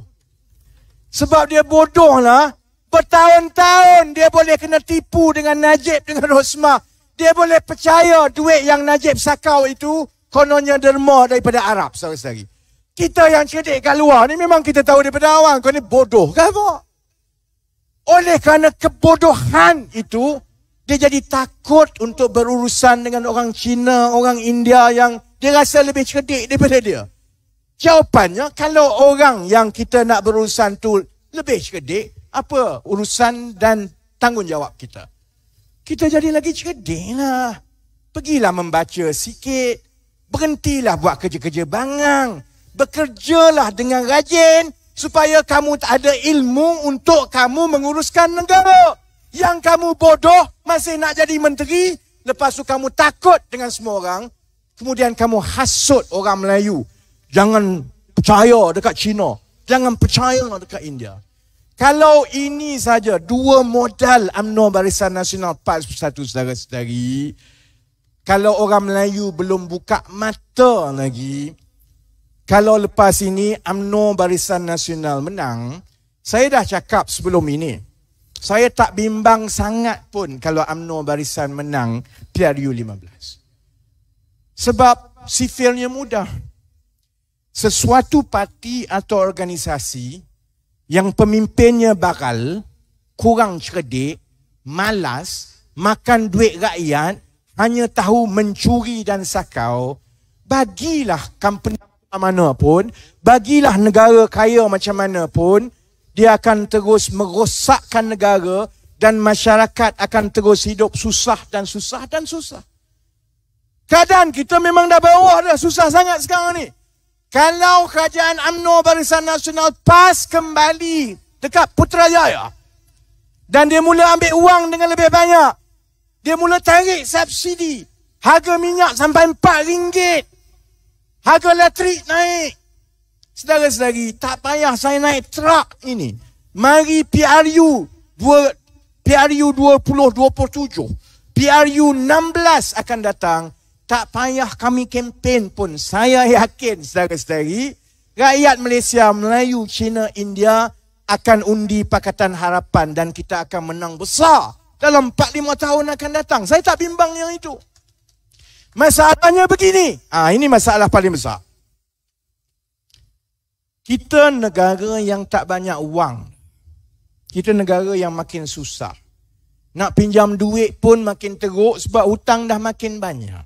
Sebab dia bodoh lah, bertahun-tahun dia boleh kena tipu dengan Najib, dengan Rosmah. Dia boleh percaya duit yang Najib sakau itu kononnya derma daripada Arab, saudara-saudari. Kita yang cerdik kat luar ni memang kita tahu daripada awal. Kau ni bodoh ke apa? Oleh kerana kebodohan itu, dia jadi takut untuk berurusan dengan orang Cina, orang India yang dia rasa lebih cerdik daripada dia. Jawapannya, kalau orang yang kita nak berurusan tu lebih cerdik, apa urusan dan tanggungjawab kita? Kita jadi lagi cerdik lah. Pergilah membaca sikit. Berhentilah buat kerja-kerja bangang. Bekerjalah dengan rajin supaya kamu tak ada ilmu untuk kamu menguruskan negara. Yang kamu bodoh masih nak jadi menteri, lepas tu kamu takut dengan semua orang, kemudian kamu hasut orang Melayu. Jangan percaya dekat Cina. Jangan percaya dekat India. Kalau ini saja 2 modal UMNO, Barisan Nasional, PAS, Bersatu, saudara-saudari, kalau orang Melayu belum buka mata lagi, kalau lepas ini UMNO, Barisan Nasional menang, saya dah cakap sebelum ini, saya tak bimbang sangat pun kalau UMNO, Barisan menang PRU15. Sebab sifilnya mudah. Sesuatu parti atau organisasi yang pemimpinnya bakal, kurang cerdik, malas, makan duit rakyat, hanya tahu mencuri dan sakau, bagilah company mana pun, bagilah negara kaya macam mana pun, dia akan terus merosakkan negara dan masyarakat akan terus hidup susah dan susah dan susah. Keadaan kita memang dah bawah dah, susah sangat sekarang ni. Kalau kerajaan UMNO, Barisan Nasional, PAS kembali dekat Putrajaya dan dia mula ambil wang dengan lebih banyak, dia mula tarik subsidi, harga minyak sampai RM4, harga elektrik naik. Saudara-saudari, tak payah saya naik truk ini. Mari PRU 2027, PRU 16 akan datang. Tak payah kami kempen pun. Saya yakin, saudara-saudari, rakyat Malaysia, Melayu, Cina, India akan undi Pakatan Harapan dan kita akan menang besar dalam 4-5 tahun akan datang. Saya tak bimbang yang itu. Masalahnya begini. Ini masalah paling besar. Kita negara yang tak banyak wang. Kita negara yang makin susah. Nak pinjam duit pun makin teruk sebab hutang dah makin banyak.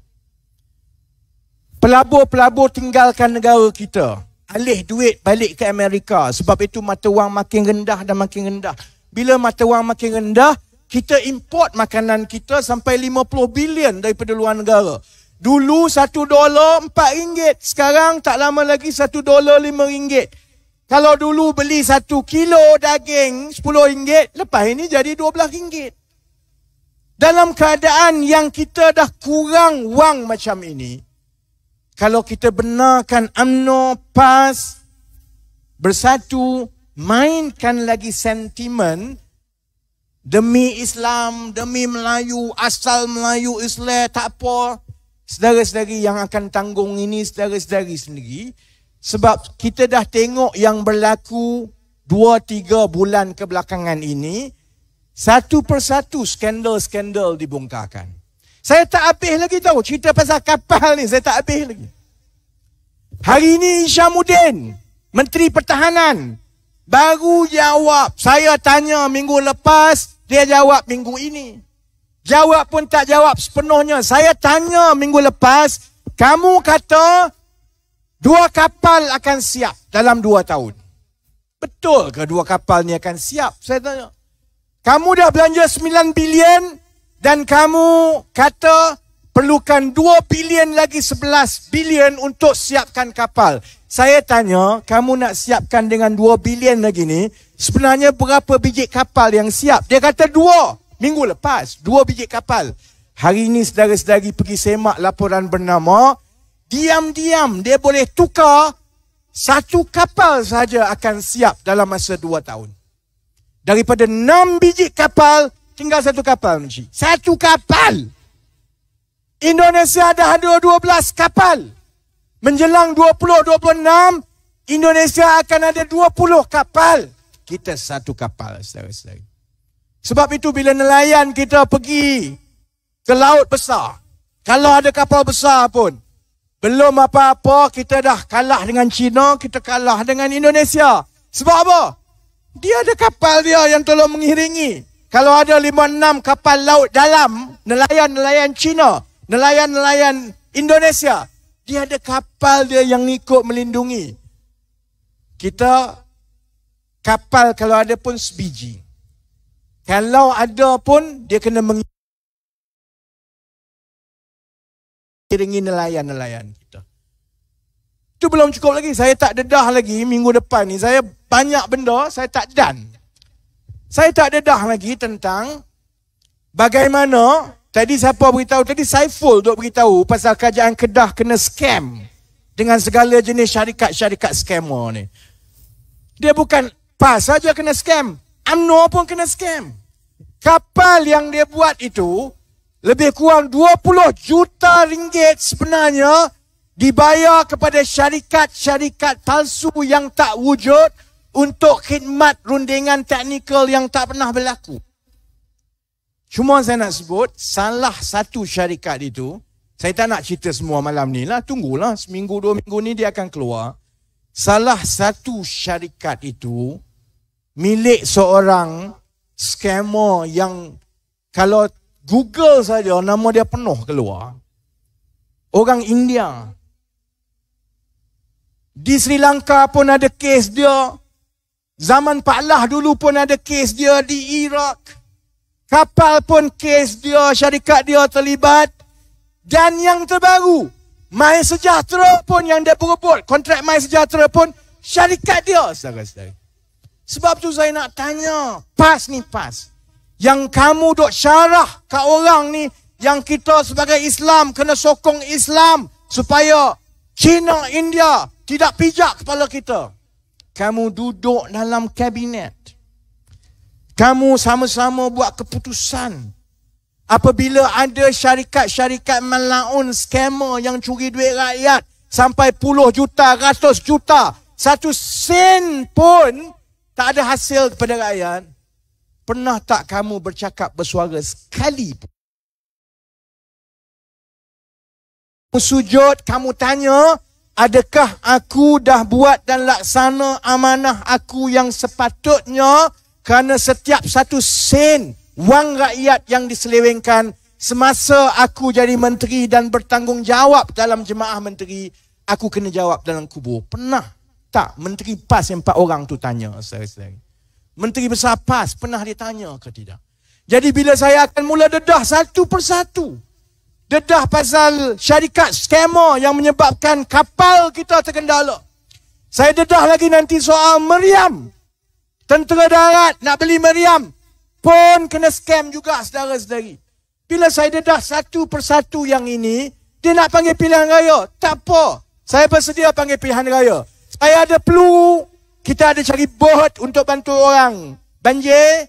Pelabur-pelabur tinggalkan negara kita. Alih duit balik ke Amerika. Sebab itu mata wang makin rendah dan makin rendah. Bila mata wang makin rendah, kita import makanan kita sampai 50 bilion daripada luar negara. Dulu $1 RM4. Sekarang tak lama lagi $1 RM5. Kalau dulu beli 1 kilo daging RM10, lepas ini jadi RM12. Dalam keadaan yang kita dah kurang wang macam ini, kalau kita benarkan UMNO, PAS, bersatu, mainkan lagi sentimen demi Islam, demi Melayu, asal Melayu Islam, tak apa. Saudara-saudari yang akan tanggung ini, saudara-saudari sendiri. Sebab kita dah tengok yang berlaku 2-3 bulan kebelakangan ini, satu persatu skandal-skandal dibongkarkan. Saya tak habis lagi tahu cerita pasal kapal ni, saya tak habis lagi. Hari ini Isyamuddin, Menteri Pertahanan, baru jawab. Saya tanya minggu lepas, dia jawab minggu ini. Jawab pun tak jawab sepenuhnya. Saya tanya minggu lepas, kamu kata 2 kapal akan siap dalam 2 tahun. Betul ke 2 kapal ni akan siap? Saya tanya. Kamu dah belanja 9 bilion dan kamu kata perlukan 2 bilion lagi 11 bilion untuk siapkan kapal. Saya tanya, kamu nak siapkan dengan 2 bilion lagi ni, sebenarnya berapa biji kapal yang siap? Dia kata 2. Minggu lepas, 2 biji kapal. Hari ini saudara-saudari pergi semak laporan bernama, diam-diam dia boleh tukar 1 kapal saja akan siap dalam masa 2 tahun. Daripada 6 biji kapal, tinggal 1 kapal. 1 kapal! Indonesia dah ada 12 kapal. Menjelang 2026, Indonesia akan ada 20 kapal. Kita 1 kapal, saudara-saudari. Sebab itu bila nelayan kita pergi ke laut besar, kalau ada kapal besar pun, belum apa-apa, kita dah kalah dengan China, kita kalah dengan Indonesia. Sebab apa? Dia ada kapal dia yang tolong mengiringi. Kalau ada 5-6 kapal laut dalam, nelayan-nelayan China, nelayan-nelayan Indonesia, dia ada kapal dia yang ikut melindungi. Kita, kapal kalau ada pun sebiji. Kalau ada pun, dia kena mengiringi nelayan-nelayan kita. Itu belum cukup lagi. Saya tak dedah lagi minggu depan ni. Saya banyak benda, saya tak done. Saya tak dedah lagi tentang bagaimana, tadi siapa beritahu, tadi Saiful duk beritahu pasal kerajaan Kedah kena scam dengan segala jenis syarikat-syarikat scammer ni. Dia bukan PAS saja kena scam, UMNO pun kena scam. Kapal yang dia buat itu lebih kurang 20 juta ringgit sebenarnya dibayar kepada syarikat-syarikat palsu yang tak wujud untuk khidmat rundingan teknikal yang tak pernah berlaku. Cuma saya nak sebut salah satu syarikat itu, saya tak nak cerita semua malam ni lah, tunggulah seminggu 2 minggu ni dia akan keluar. Salah satu syarikat itu milik seorang scammer yang kalau Google saja nama dia penuh keluar. Orang India. Di Sri Lanka pun ada kes dia. Zaman Pak Lah dulu pun ada kes dia di Iraq. Kapal pun kes dia, syarikat dia terlibat. Dan yang terbaru, My Sejahtera pun yang dia berebut. Kontrak My Sejahtera pun syarikat dia, saudara-saudara. Sebab tu saya nak tanya, PAS ni PAS. Yang kamu duk syarah kat orang ni, yang kita sebagai Islam kena sokong Islam supaya China, India tidak pijak kepala kita. Kamu duduk dalam kabinet. Kamu sama-sama buat keputusan. Apabila ada syarikat-syarikat malaun scammer yang curi duit rakyat sampai puluh juta, ratus juta, 1 sen pun tak ada hasil kepada rakyat, pernah tak kamu bercakap bersuara sekali pun? Kamu sujud, kamu tanya, adakah aku dah buat dan laksana amanah aku yang sepatutnya? Kerana setiap 1 sen wang rakyat yang diselewengkan semasa aku jadi menteri dan bertanggungjawab dalam jemaah menteri, aku kena jawab dalam kubur. Pernah tak menteri PAS yang 4 orang tu tanya, saudara-saudara? Menteri besar PAS pernah ditanya ke tidak? Jadi bila saya akan mula dedah satu persatu, dedah pasal syarikat scammer yang menyebabkan kapal kita terkendala. Saya dedah lagi nanti soal meriam. Tentera darat nak beli meriam pun kena scam juga, saudara-saudari. Bila saya dedah satu persatu yang ini, dia nak panggil pilihan raya. Tak apa, saya bersedia panggil pilihan raya. Saya ada peluru, kita ada cari bot untuk bantu orang banjir.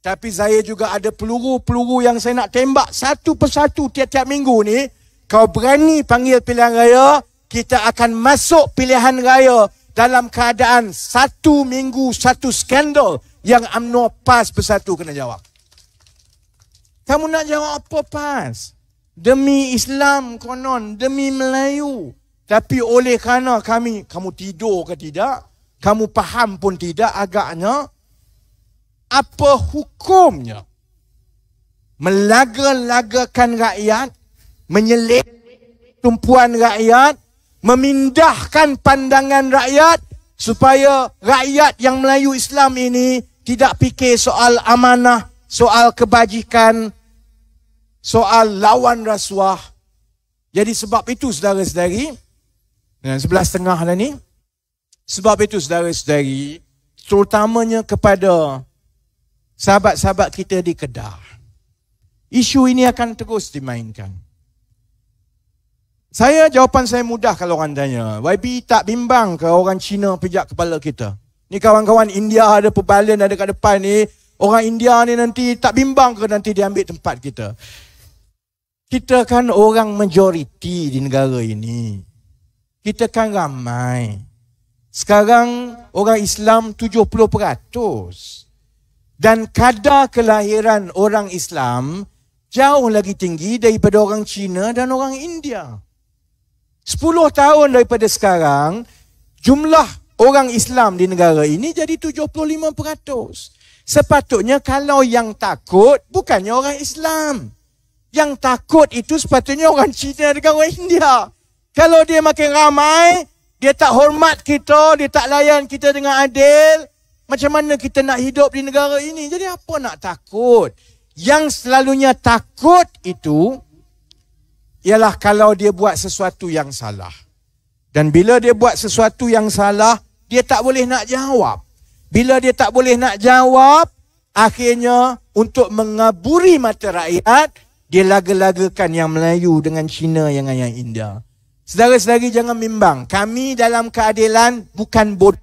Tapi saya juga ada peluru-peluru yang saya nak tembak satu persatu tiap-tiap minggu ni. Kau berani panggil pilihan raya, kita akan masuk pilihan raya dalam keadaan 1 minggu 1 skandal yang UMNO PAS bersatu kena jawab. Kamu nak jawab apa PAS? Demi Islam konon, demi Melayu. Tapi oleh kerana kamu tidur ke tidak, kamu faham pun tidak agaknya, apa hukumnya melaga-lagakan rakyat, menyelip tumpuan rakyat, memindahkan pandangan rakyat supaya rakyat yang Melayu Islam ini tidak fikir soal amanah, soal kebajikan, soal lawan rasuah. Jadi sebab itu saudara-saudari, sebelah setengah dah ni, sebab itu saudara-saudari, terutamanya kepada sahabat-sahabat kita di Kedah, isu ini akan terus dimainkan. Jawapan saya mudah kalau orang tanya. YB tak bimbang ke orang Cina pijak kepala kita? Ni kawan-kawan India ada perbalian ada kat depan ni. Orang India ni nanti tak bimbang ke nanti dia ambil tempat kita? Kita kan orang majoriti di negara ini. Kita kan ramai. Sekarang orang Islam 70%. Dan kadar kelahiran orang Islam jauh lagi tinggi daripada orang Cina dan orang India. 10 tahun daripada sekarang, jumlah orang Islam di negara ini jadi 75%. Sepatutnya kalau yang takut bukannya orang Islam. Yang takut itu sepatutnya orang Cina dengan orang India. Kalau dia makin ramai, dia tak hormat kita, dia tak layan kita dengan adil, macam mana kita nak hidup di negara ini? Jadi apa nak takut? Yang selalunya takut itu ialah kalau dia buat sesuatu yang salah. Dan bila dia buat sesuatu yang salah, dia tak boleh nak jawab. Bila dia tak boleh nak jawab, akhirnya untuk mengaburi mata rakyat, dia laga-lagakan yang Melayu dengan Cina dengan yang India. Saudara-saudari jangan bimbang. Kami dalam keadilan bukan bodoh.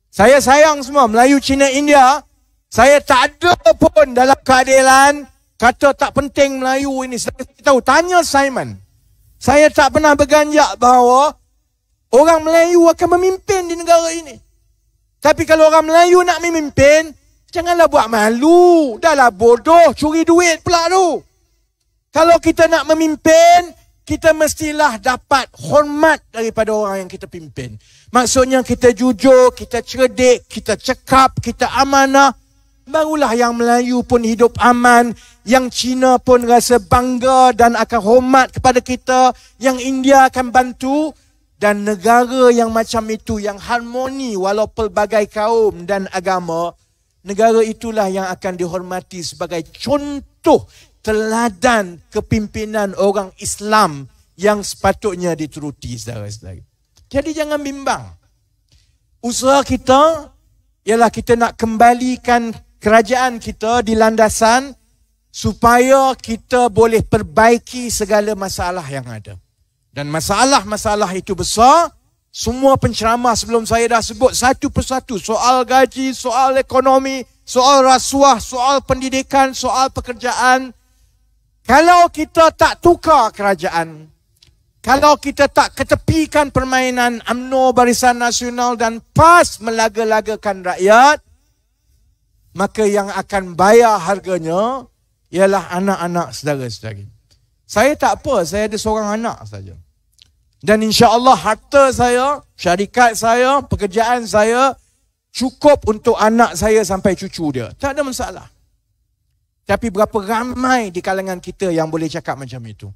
Saya sayang semua Melayu, Cina, India. Saya tak ada pun dalam keadilan kata tak penting Melayu ini. Saya tahu, tanya Simon. Saya tak pernah berganjak bahawa orang Melayu akan memimpin di negara ini. Tapi kalau orang Melayu nak memimpin, janganlah buat malu. Dahlah bodoh, curi duit pula tu. Kalau kita nak memimpin, kita mestilah dapat hormat daripada orang yang kita pimpin. Maksudnya kita jujur, kita cerdik, kita cekap, kita amanah. Barulah yang Melayu pun hidup aman, yang Cina pun rasa bangga dan akan hormat kepada kita, yang India akan bantu. Dan negara yang macam itu, yang harmoni walau pelbagai kaum dan agama, negara itulah yang akan dihormati sebagai contoh teladan kepimpinan orang Islam yang sepatutnya dituruti, saudara-saudari. Jadi jangan bimbang. Usaha kita ialah kita nak kembalikan kerajaan kita di landasan supaya kita boleh perbaiki segala masalah yang ada. Dan masalah-masalah itu besar, Semua penceramah sebelum saya dah sebut satu persatu. Soal gaji, soal ekonomi, soal rasuah, soal pendidikan, soal pekerjaan. Kalau kita tak tukar kerajaan, kalau kita tak ketepikan permainan UMNO, Barisan Nasional dan PAS melaga-lagakan rakyat, maka yang akan bayar harganya ialah anak-anak saudara-saudari. Saya tak apa, saya ada seorang anak saja. Dan insya-Allah harta saya, syarikat saya, pekerjaan saya cukup untuk anak saya sampai cucu dia. Tak ada masalah. Tapi berapa ramai di kalangan kita yang boleh cakap macam itu?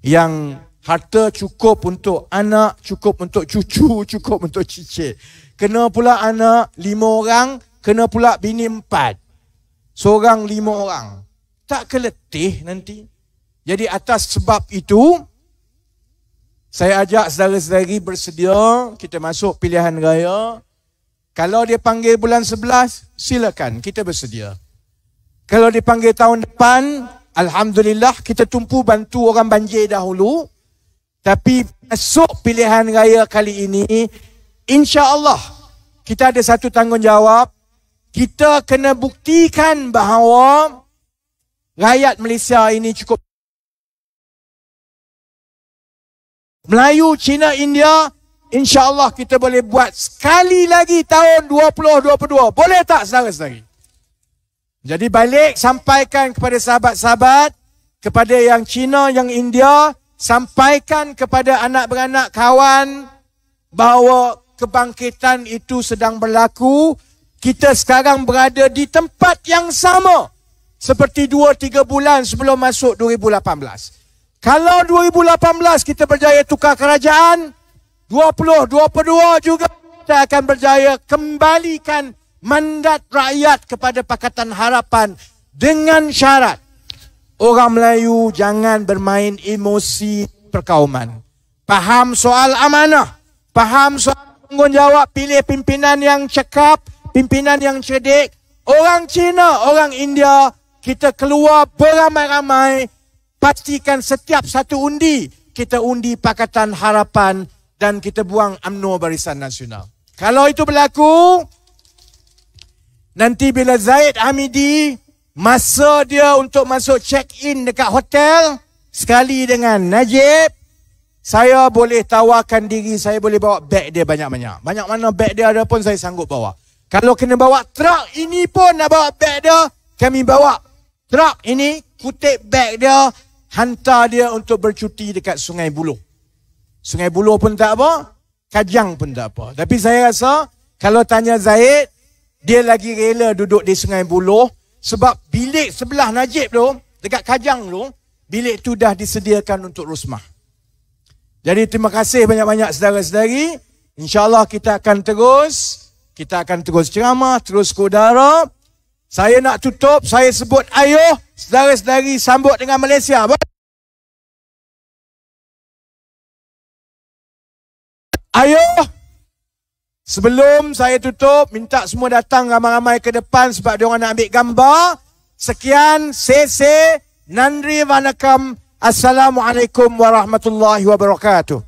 Yang harta cukup untuk anak, cukup untuk cucu, cukup untuk cicit. Kena pula anak 5 orang, kena pula bini 4. Seorang 5 orang. Tak keletih nanti. Jadi atas sebab itu, saya ajak saudara-saudari bersedia, kita masuk pilihan raya. Kalau dia panggil bulan 11, silakan, kita bersedia. Kalau dia panggil tahun depan, alhamdulillah, kita tumpu bantu orang banjir dahulu. Tapi masuk pilihan raya kali ini, insya-Allah, kita ada satu tanggungjawab. Kita kena buktikan bahawa rakyat Malaysia ini cukup. Melayu, Cina, India, insya-Allah kita boleh buat sekali lagi tahun 2022. Boleh tak saudara-saudari? Jadi balik sampaikan kepada sahabat-sahabat, kepada yang Cina, yang India, sampaikan kepada anak beranak kawan bahawa kebangkitan itu sedang berlaku. Kita sekarang berada di tempat yang sama seperti 2-3 bulan sebelum masuk 2018. Kalau 2018 kita berjaya tukar kerajaan, 2022 juga kita akan berjaya kembalikan mandat rakyat kepada Pakatan Harapan dengan syarat orang Melayu jangan bermain emosi perkauman. Faham soal amanah, faham soal tanggungjawab, pilih pimpinan yang cekap, pimpinan yang cerdik. Orang Cina, orang India, kita keluar beramai-ramai. Pastikan setiap satu undi, kita undi Pakatan Harapan dan kita buang UMNO Barisan Nasional. Kalau itu berlaku, nanti bila Zahid Hamidi, masa dia untuk masuk check-in dekat hotel, sekali dengan Najib, saya boleh tawarkan diri, saya boleh bawa beg dia banyak-banyak. Banyak mana beg dia ada pun saya sanggup bawa. Kalau kena bawa truk ini pun nak bawa beg dia, kami bawa truk ini, kutip beg dia, hantar dia untuk bercuti dekat Sungai Buloh. Sungai Buloh pun tak apa, Kajang pun tak apa. Tapi saya rasa, kalau tanya Zahid, dia lagi rela duduk di Sungai Buloh, sebab bilik sebelah Najib tu, dekat Kajang tu, bilik tu dah disediakan untuk Rusmah. Jadi terima kasih banyak-banyak saudara-saudari. InsyaAllah kita akan terus ceramah, terus ke udara. Saya nak tutup, saya sebut ayuh, saudara-saudari sambut dengan Malaysia. Ayuh! Sebelum saya tutup, minta semua datang ramai-ramai ke depan sebab diorang nak ambil gambar. Sekian, Nandri Vanakam. Assalamualaikum warahmatullahi wabarakatuh.